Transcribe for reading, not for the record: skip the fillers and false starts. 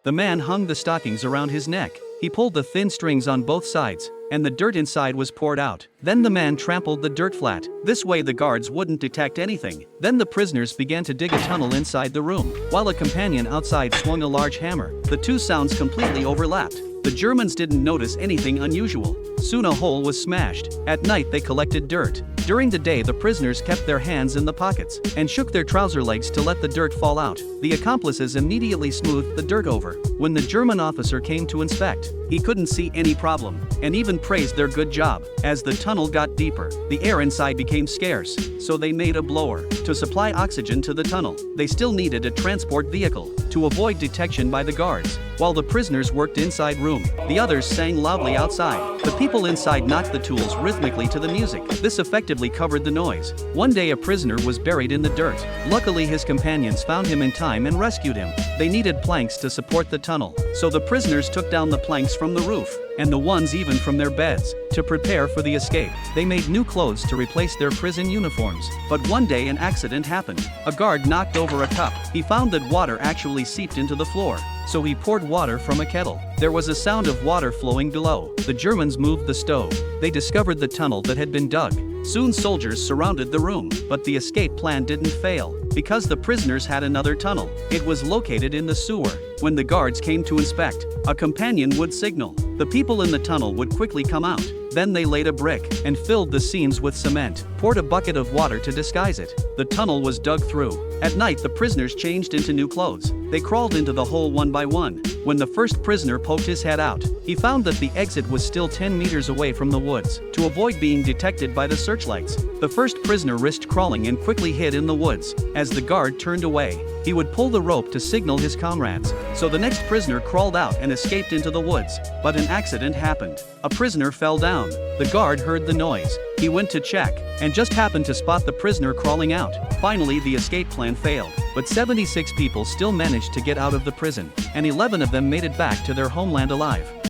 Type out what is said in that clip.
The man hung the stockings around his neck. He pulled the thin strings on both sides, and the dirt inside was poured out. Then the man trampled the dirt flat. This way the guards wouldn't detect anything. Then the prisoners began to dig a tunnel inside the room, while a companion outside swung a large hammer. The two sounds completely overlapped. The Germans didn't notice anything unusual. Soon a hole was smashed. At night they collected dirt. During the day the prisoners kept their hands in the pockets and shook their trouser legs to let the dirt fall out. The accomplices immediately smoothed the dirt over. When the German officer came to inspect, he couldn't see any problem, and even praised their good job. As the tunnel got deeper, the air inside became scarce, so they made a blower to supply oxygen to the tunnel. They still needed a transport vehicle to avoid detection by the guards. While the prisoners worked inside room, the others sang loudly outside. The people inside knocked the tools rhythmically to the music. This effectively covered the noise. One day a prisoner was buried in the dirt. Luckily his companions found him in time and rescued him. They needed planks to support the tunnel, so the prisoners took down the planks from the roof, and the ones even from their beds, to prepare for the escape. They made new clothes to replace their prison uniforms. But one day an accident happened. A guard knocked over a cup. He found that water actually seeped into the floor, so he poured water from a kettle. There was a sound of water flowing below. The Germans moved the stove. They discovered the tunnel that had been dug. Soon soldiers surrounded the room, but the escape plan didn't fail, because the prisoners had another tunnel. It was located in the sewer. When the guards came to inspect, a companion would signal. The people in the tunnel would quickly come out. Then they laid a brick and filled the seams with cement, poured a bucket of water to disguise it. The tunnel was dug through. At night the prisoners changed into new clothes. They crawled into the hole one by one. When the first prisoner poked his head out, he found that the exit was still 10 meters away from the woods. To avoid being detected by the searchlights, the first prisoner risked crawling and quickly hid in the woods. As the guard turned away, he would pull the rope to signal his comrades. So the next prisoner crawled out and escaped into the woods. But an accident happened. A prisoner fell down. The guard heard the noise. He went to check, and just happened to spot the prisoner crawling out. Finally the escape plan failed, but 76 people still managed to get out of the prison, and 11 of them made it back to their homeland alive.